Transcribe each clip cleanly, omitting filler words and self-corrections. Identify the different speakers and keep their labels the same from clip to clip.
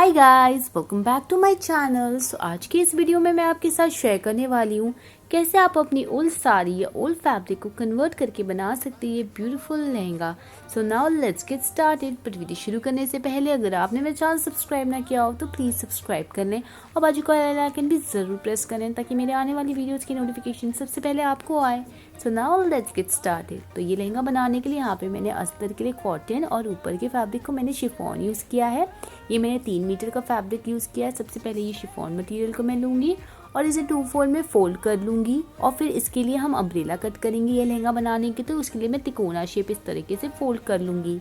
Speaker 1: Hi guys, welcome back to my channel. So आज की इस वीडियो में मैं आपके साथ शेयर करने वाली हूँ कैसे आप अपनी ओल्ड साड़ी या ओल्ड फैब्रिक को कन्वर्ट करके बना सकते हैं ये beautiful lehenga. So now let's get started. But video शुरू करने से पहले अगर आपने मेरा चैनल सब्सक्राइब ना किया हो तो प्लीज़ सब्सक्राइब कर लें और बाजू का बेल आइकन भी ज़रूर प्रेस करें ताकि मेरे आने वाली वीडियोज़ की नोटिफिकेशन सबसे पहले आपको आए। So now let's get started. तो ये लहंगा बनाने के लिए यहाँ पे मैंने अस्तर के लिए कॉटन और ऊपर के फैब्रिक को मैंने शिफॉन यूज़ किया है। ये मैंने 3 मीटर का फैब्रिक यूज़ किया है। सबसे पहले ये शिफॉन मटेरियल को मैं लूँगी और इसे 2 फोल्ड में फोल्ड कर लूँगी और फिर इसके लिए हम अम्ब्रेला कट करेंगे ये लहंगा बनाने के। तो उसके लिए मैं तिकोना शेप इस तरीके से फोल्ड कर लूँगी।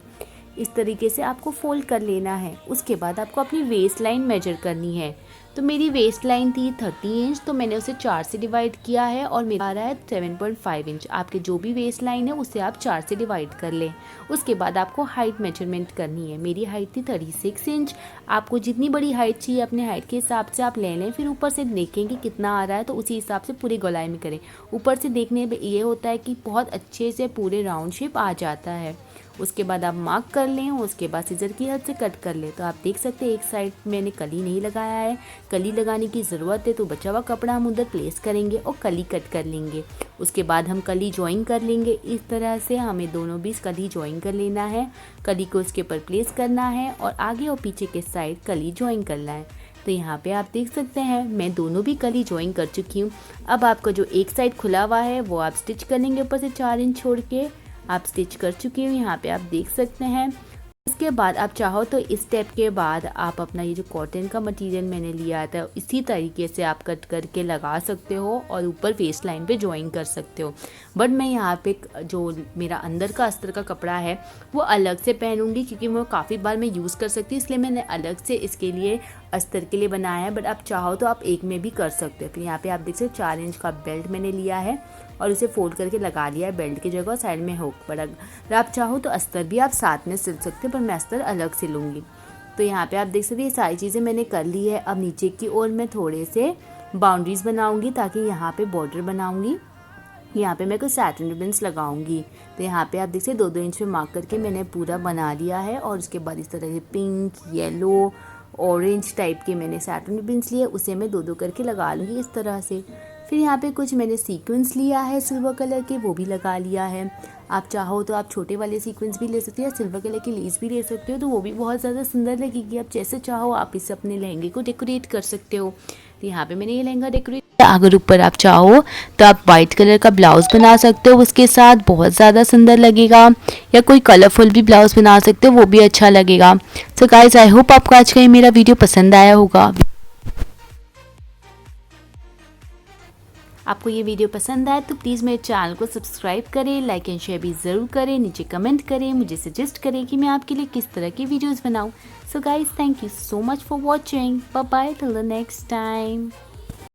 Speaker 1: इस तरीके से आपको फोल्ड कर लेना है। उसके बाद आपको अपनी वेस्ट लाइन मेजर करनी है। तो मेरी वेस्ट लाइन थी 30 इंच, तो मैंने उसे 4 से डिवाइड किया है और मेरा आ रहा है 7.5 इंच। आपके जो भी वेस्ट लाइन है उसे आप 4 से डिवाइड कर लें। उसके बाद आपको हाइट मेजरमेंट करनी है। मेरी हाइट थी 36 इंच। आपको जितनी बड़ी हाइट चाहिए अपने हाइट के हिसाब से आप ले लें। फिर ऊपर से देखें कि कितना आ रहा है तो उसी हिसाब से पूरे गोलाई में करें। ऊपर से देखने में ये होता है कि बहुत अच्छे से पूरे राउंड शेप आ जाता है। उसके बाद आप मार्क कर लें। उसके बाद सीजर की हेल्प से कट कर लें। तो आप देख सकते हैं एक साइड मैंने कली नहीं लगाया है। कली लगाने की ज़रूरत है तो बचा हुआ कपड़ा हम उधर प्लेस करेंगे और कली कट कर लेंगे। उसके बाद हम कली ज्वाइन कर लेंगे। इस तरह से हमें दोनों बीच कली ज्वाइन कर लेना है। कली को उसके ऊपर प्लेस करना है और आगे और पीछे के साइड कली ज्वाइन करना है। तो यहाँ पे आप देख सकते हैं मैं दोनों भी कली ज्वाइन कर चुकी हूँ। अब आपका जो एक साइड खुला हुआ है वो आप स्टिच कर लेंगे। ऊपर से 4 इंच छोड़ के आप स्टिच कर चुकी हूँ। यहाँ पे आप देख सकते हैं। इसके बाद आप चाहो तो इस स्टेप के बाद आप अपना ये जो कॉटन का मटेरियल मैंने लिया था इसी तरीके से आप कट करके लगा सकते हो और ऊपर वेस्ट लाइन पे ज्वाइन कर सकते हो। बट मैं यहाँ पे जो मेरा अंदर का अस्तर का कपड़ा है वो अलग से पहनूंगी क्योंकि वो काफ़ी बार मैं यूज़ कर सकती हूँ, इसलिए मैंने अलग से इसके लिए अस्तर के लिए बनाया है। बट आप चाहो तो आप एक में भी कर सकते हो। फिर यहाँ पे आप देख सकते हो 4 इंच का बेल्ट मैंने लिया है और उसे फोल्ड करके लगा लिया है बेल्ट की जगह। साइड में हुक पर अगर आप चाहो तो अस्तर भी आप साथ में सिल सकते हो, पर मैं अस्तर अलग से लूँगी। तो यहाँ पे आप देख सकते हैं ये सारी चीज़ें मैंने कर ली है। अब नीचे की ओर मैं थोड़े से बाउंड्रीज बनाऊँगी ताकि यहाँ पे बॉर्डर बनाऊँगी। यहाँ पे मैं कुछ सैटिन रिबन्स लगाऊंगी। तो यहाँ पे आप देख सकते 2-2 इंच में मार्क करके मैंने पूरा बना लिया है। और उसके बाद इस तरह से पिंक, येलो, ऑरेंज टाइप के मैंने सैटिन रिबन्स लिए, उसे मैं 2-2 करके लगा लूँगी इस तरह से। फिर यहाँ पे कुछ मैंने सीक्वेंस लिया है सिल्वर कलर के, वो भी लगा लिया है। आप चाहो तो आप छोटे वाले सीक्वेंस भी ले सकते हो या सिल्वर कलर की लेस भी ले सकते हो, तो वो भी बहुत ज़्यादा सुंदर लगेगी। आप जैसे चाहो आप इसे अपने लहंगे को डेकोरेट कर सकते हो। तो यहाँ पे मैंने ये लहंगा डेकोरेट। अगर ऊपर आप चाहो तो आप वाइट कलर का ब्लाउज बना सकते हो, उसके साथ बहुत ज़्यादा सुंदर लगेगा। या कोई कलरफुल भी ब्लाउज बना सकते हो, वो भी अच्छा लगेगा। सो गाइस, आई होप आपको आज का ये मेरा वीडियो पसंद आया होगा। आपको ये वीडियो पसंद आए तो प्लीज़ मेरे चैनल को सब्सक्राइब करें, लाइक एंड शेयर भी ज़रूर करें। नीचे कमेंट करें, मुझे सजेस्ट करें कि मैं आपके लिए किस तरह की वीडियोस बनाऊं। So guys, thank you so much for watching. Bye bye till the next time.